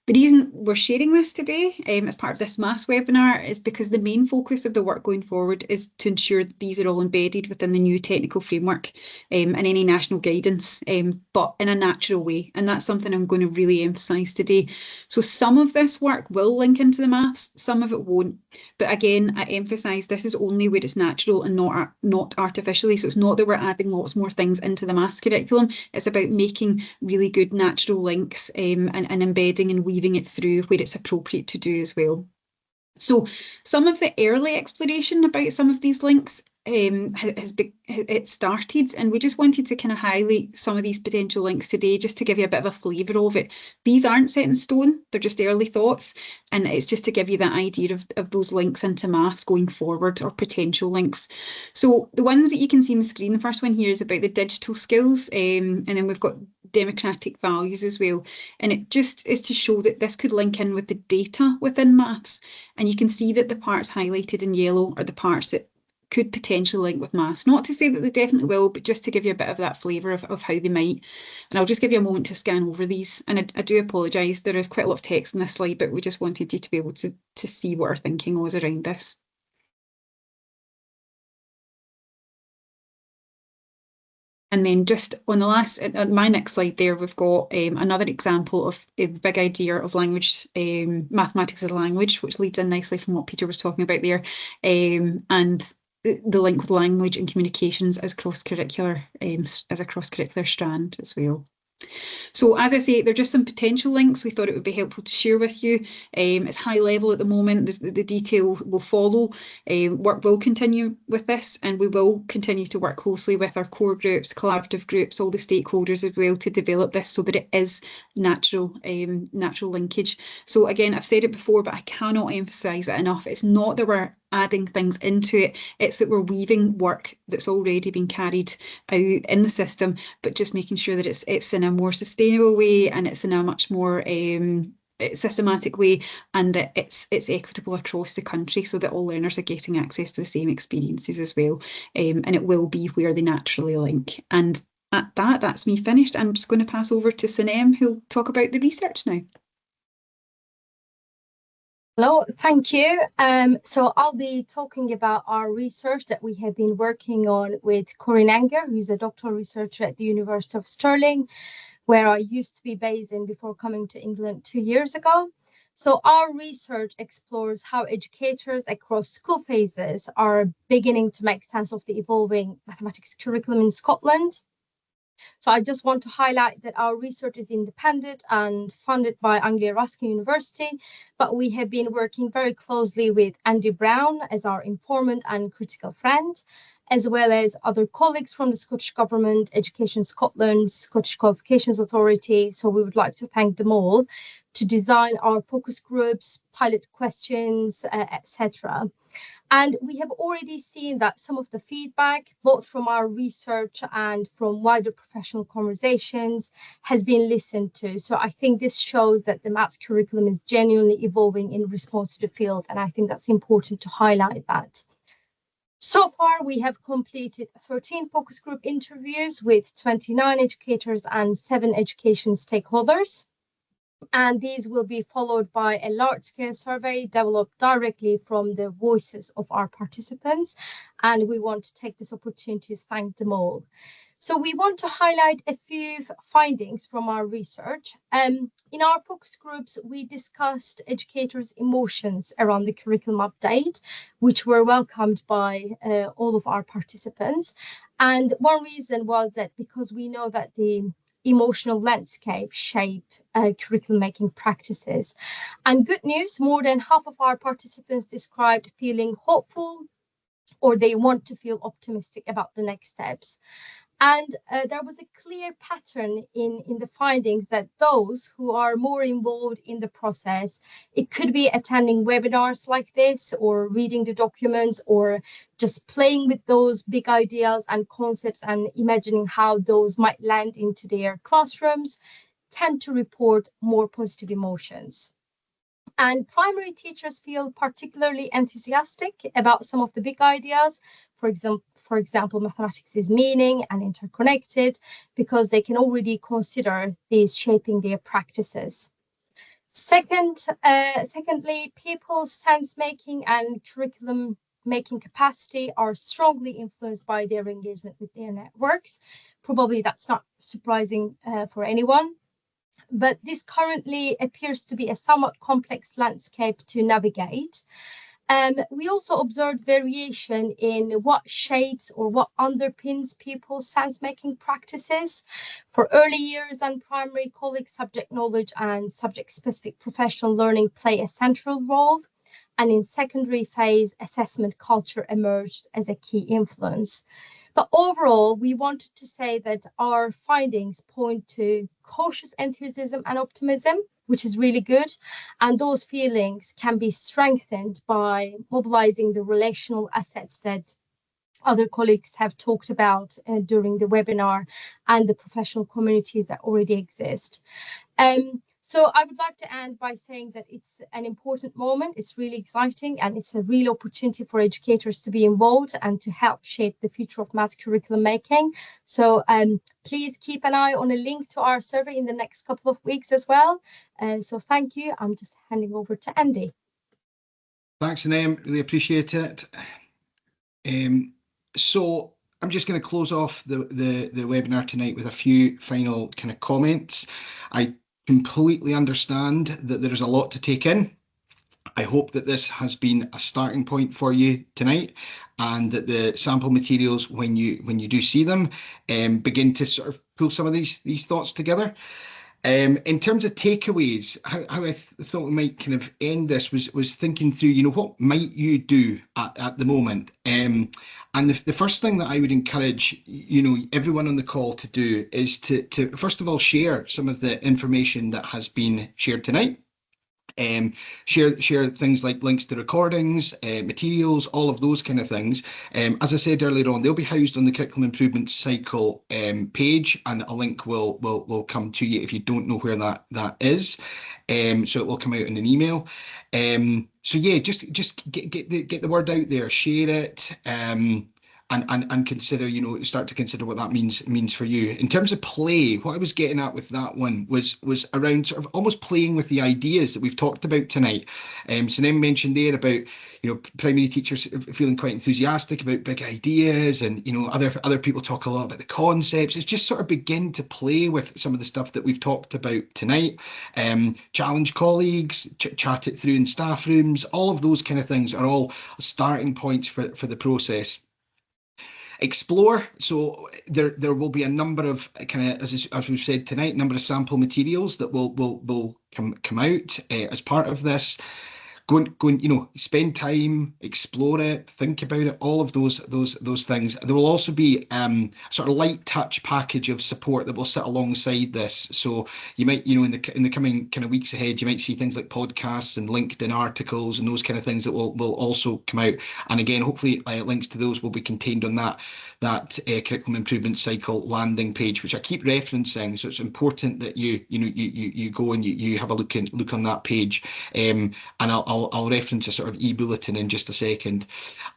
Speaker 6: The reason we're sharing this today as part of this maths webinar is because the main focus of the work going forward is to ensure that these are all embedded within the new technical framework and any national guidance, but in a natural way. And that's something I'm going to really emphasise today. So some of this work will link into the maths, some of it won't. But again, I emphasise this is only where it's natural and not artificially. So it's not that we're adding lots more things into the maths curriculum. It's about making really good natural links and embedding and weaving it through where it's appropriate to do as well. So some of the early exploration about some of these links it started, and we just wanted to kind of highlight some of these potential links today just to give you a bit of a flavour of it. These aren't set in stone, they're just early thoughts, and it's just to give you that idea of those links into maths going forward, or potential links. So the ones that you can see on the screen, the first one here is about the digital skills, and then we've got democratic values as well, and it just is to show that this could link in with the data within maths, and you can see that the parts highlighted in yellow are the parts that could potentially link with maths. Not to say that they definitely will, but just to give you a bit of that flavour of how they might. And I'll just give you a moment to scan over these. And I do apologise, there is quite a lot of text on this slide, but we just wanted you to be able to see what our thinking was around this. And then just on the last, my next slide there, we've got another example of the big idea of language, mathematics as a language, which leads in nicely from what Peter was talking about there, and the link with language and communications as cross-curricular, as a cross-curricular strand as well. So as I say, they're just some potential links we thought it would be helpful to share with you. It's high level at the moment, the detail will follow. Work will continue with this, and we will continue to work closely with our core groups, collaborative groups, all the stakeholders as well, to develop this so that it is natural linkage. So again, I've said it before, but I cannot emphasise it enough. It's not that we're adding things into it, it's that we're weaving work that's already been carried out in the system, but just making sure that it's in a more sustainable way, and it's in a much more systematic way, and that it's equitable across the country, so that all learners are getting access to the same experiences as well, and it will be where they naturally link. And at that's me finished. I'm just going to pass over to Sanem, who'll talk about the research now.
Speaker 7: Hello, thank you. So I'll be talking about our research that we have been working on with Corinne Anger, who's a doctoral researcher at the University of Stirling, where I used to be based in before coming to England 2 years ago. So our research explores how educators across school phases are beginning to make sense of the evolving mathematics curriculum in Scotland. So I just want to highlight that our research is independent and funded by Anglia Ruskin University, but we have been working very closely with Andy Brown as our informant and critical friend, as well as other colleagues from the Scottish Government, Education Scotland, Scottish Qualifications Authority. So we would like to thank them all to design our focus groups, pilot questions, etc. And we have already seen that some of the feedback, both from our research and from wider professional conversations, has been listened to. So I think this shows that the maths curriculum is genuinely evolving in response to the field. And I think that's important to highlight that. So far, we have completed 13 focus group interviews with 29 educators and 7 education stakeholders. And these will be followed by a large-scale survey developed directly from the voices of our participants. And we want to take this opportunity to thank them all. So we want to highlight a few findings from our research. In our focus groups, we discussed educators' emotions around the curriculum update, which were welcomed by all of our participants. And one reason was that because we know that the emotional landscape shape curriculum making practices. And good news, more than half of our participants described feeling hopeful, or they want to feel optimistic about the next steps. And there was a clear pattern in the findings that those who are more involved in the process, it could be attending webinars like this, or reading the documents, or just playing with those big ideas and concepts and imagining how those might land into their classrooms, tend to report more positive emotions. And primary teachers feel particularly enthusiastic about some of the big ideas. For example, mathematics is meaning and interconnected, because they can already consider these shaping their practices. Secondly, people's sense-making and curriculum making capacity are strongly influenced by their engagement with their networks. Probably that's not surprising for anyone. But this currently appears to be a somewhat complex landscape to navigate. We also observed variation in what shapes or what underpins people's sense-making practices. For early years and primary, colleague subject knowledge and subject-specific professional learning play a central role. And in secondary phase, assessment culture emerged as a key influence. But overall, we wanted to say that our findings point to cautious enthusiasm and optimism, which is really good. And those feelings can be strengthened by mobilizing the relational assets that other colleagues have talked about during the webinar and the professional communities that already exist. So I would like to end by saying that it's an important moment. It's really exciting, and it's a real opportunity for educators to be involved and to help shape the future of maths curriculum making. So please keep an eye on a link to our survey in the next couple of weeks as well. So thank you. I'm just handing over to Andy.
Speaker 1: Thanks, Naim. Really appreciate it. So I'm just going to close off the webinar tonight with a few final kind of comments. I completely understand that there is a lot to take in. I hope that this has been a starting point for you tonight, and that the sample materials, when you do see them, begin to sort of pull some of these thoughts together. In terms of takeaways, how I thought we might kind of end this was thinking through, you know, what might you do at the moment? And the first thing that I would encourage, you know, everyone on the call to do is to first of all share some of the information that has been shared tonight. Share things like links to recordings, materials, all of those kind of things. As I said earlier on, they'll be housed on the Curriculum Improvement Cycle page, and a link will come to you if you don't know where that is. So it will come out in an email. So yeah, just get the word out there, share it. And consider, you know, start to consider what that means for you. In terms of play, what I was getting at with that one was around sort of almost playing with the ideas that we've talked about tonight. So then mentioned there about, you know, primary teachers feeling quite enthusiastic about big ideas, and, you know, other people talk a lot about the concepts. It's just sort of begin to play with some of the stuff that we've talked about tonight. Challenge colleagues, chat it through in staff rooms. All of those kind of things are all starting points for the process. Explore. So there will be a number of kind of, as we've said tonight, number of sample materials that will come out as part of this. Go and, you know, spend time, explore it, think about it, all of those things. There will also be sort of light touch package of support that will sit alongside this. So you might, you know, in the coming kind of weeks ahead, you might see things like podcasts and LinkedIn articles and those kind of things that will also come out. And again, hopefully links to those will be contained on that Curriculum Improvement Cycle landing page, which I keep referencing. So it's important that you go and you have a look on that page. And I'll reference a sort of e-bulletin in just a second.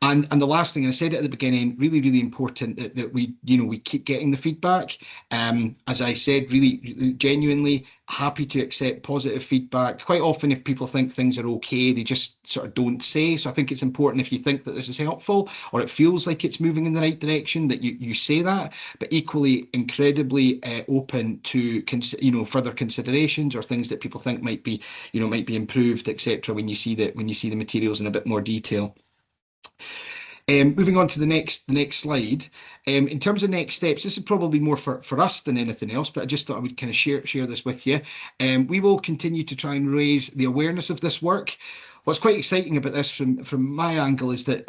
Speaker 1: And the last thing, and I said it at the beginning, really important that we keep getting the feedback. As I said, really genuinely happy to accept positive feedback. Quite often, if people think things are okay, they just sort of don't say. So I think it's important, if you think that this is helpful or it feels like it's moving in the right direction, that you say that. But equally, incredibly open to further considerations or things that people think might be improved, etc. When you see the materials in a bit more detail. Moving on to the next slide. In terms of next steps, this is probably more for us than anything else, but I just thought I would kind of share this with you. We will continue to try and raise the awareness of this work. What's quite exciting about this from my angle is that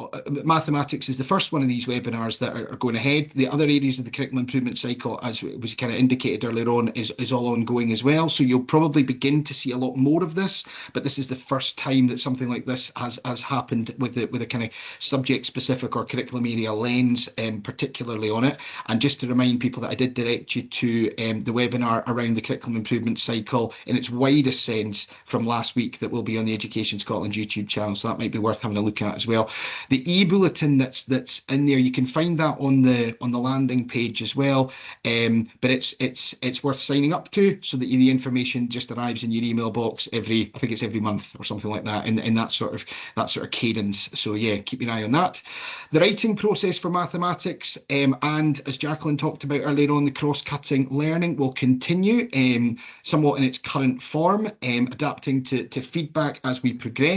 Speaker 1: mathematics is the first one of these webinars that are going ahead. The other areas of the curriculum improvement cycle, as was kind of indicated earlier on, is all ongoing as well. So you'll probably begin to see a lot more of this, but this is the first time that something like this has happened with a kind of subject specific or curriculum area lens, particularly on it. And just to remind people that I did direct you to the webinar around the curriculum improvement cycle in its widest sense from last week that will be on the Education Scotland YouTube channel, so that might be worth having a look at as well. The e-bulletin that's in there, you can find that on the landing page as well, but it's worth signing up to so that the information just arrives in your email box I think it's every month or something like that, in that sort of cadence. So yeah, keep an eye on that. The writing process for mathematics, and as Jacqueline talked about earlier on, the cross-cutting learning will continue somewhat in its current form, adapting to feedback as we progress,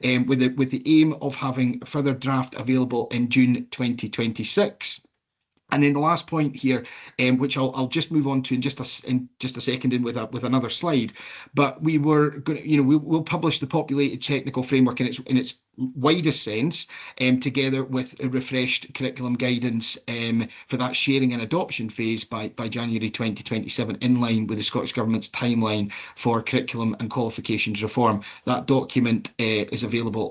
Speaker 1: with the aim of having a further draft available in June 2026. And then the last point here, which I'll just move on to in just a second with another slide, but we were going to, we'll publish the populated technical framework in its widest sense, together with a refreshed curriculum guidance for that sharing and adoption phase by January 2027, in line with the Scottish Government's timeline for curriculum and qualifications reform. That document is available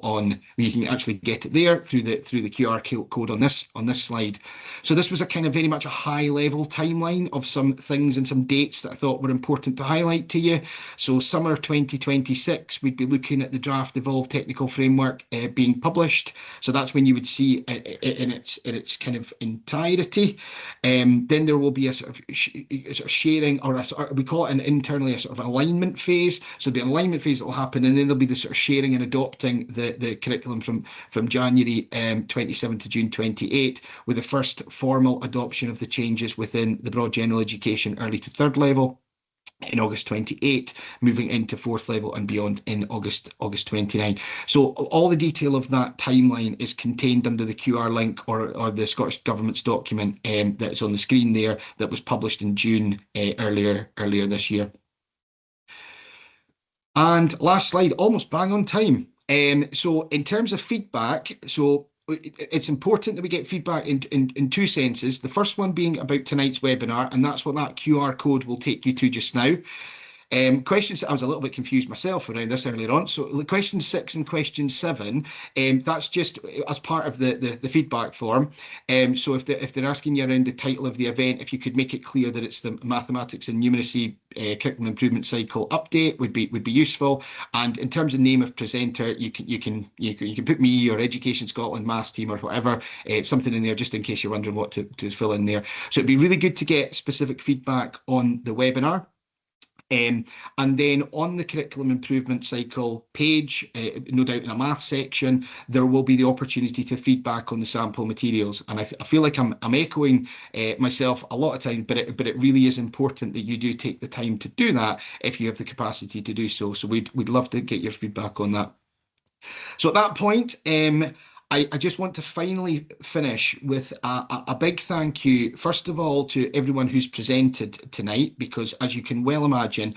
Speaker 1: you can actually get it there through the QR code on this slide. So this was a kind of very much a high level timeline of some things and some dates that I thought were important to highlight to you. So summer 2026, we'd be looking at the draft evolved technical framework being published. So that's when you would see it in its kind of entirety. Then there will be a sort of sharing, or we call it internally a sort of alignment phase. So the alignment phase that will happen, and then there'll be the sort of sharing and adopting the curriculum from January 27 to June 28, with the first formal adoption of the changes within the broad general education early to third level in August 28, moving into fourth level and beyond in August 29. So all the detail of that timeline is contained under the QR link or the Scottish Government's document that's on the screen there, that was published in June earlier this year. And last slide, almost bang on time. So in terms of feedback, it's important that we get feedback in two senses. The first one being about tonight's webinar, and that's what that QR code will take you to just now. Questions, I was a little bit confused myself around this earlier on. So question 6 and question 7, that's just as part of the feedback form. So if they're asking you around the title of the event, if you could make it clear that it's the Mathematics and Numeracy Curriculum Improvement Cycle update, would be useful. And in terms of name of presenter, you can put me or Education Scotland Maths team or whatever, something in there just in case you're wondering what to fill in there. So it'd be really good to get specific feedback on the webinar. And then on the curriculum improvement cycle page, no doubt in a math section, there will be the opportunity to feedback on the sample materials. And I feel like I'm echoing myself a lot of time, but it really is important that you do take the time to do that if you have the capacity to do so. So we'd love to get your feedback on that. So at that point, I just want to finally finish with a big thank you, first of all, to everyone who's presented tonight, because as you can well imagine,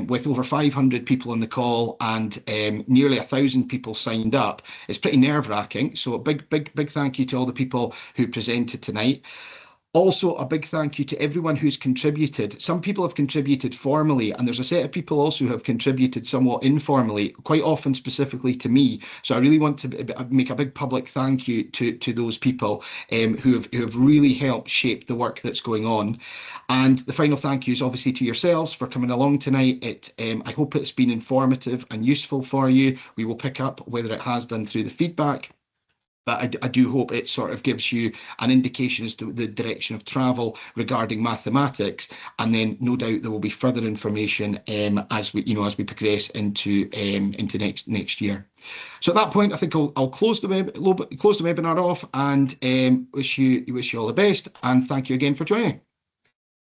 Speaker 1: with over 500 people on the call and nearly 1,000 people signed up, it's pretty nerve-wracking. So a big thank you to all the people who presented tonight. Also, a big thank you to everyone who's contributed. Some people have contributed formally, and there's a set of people also who have contributed somewhat informally, quite often specifically to me. So I really want to make a big public thank you to those people who have really helped shape the work that's going on. And the final thank you is obviously to yourselves for coming along tonight. I hope it's been informative and useful for you. We will pick up whether it has done through the feedback. But I do hope it sort of gives you an indication as to the direction of travel regarding mathematics, and then no doubt there will be further information as we progress into next year. So at that point, I think I'll close the webinar off and wish you all the best, and thank you again for joining.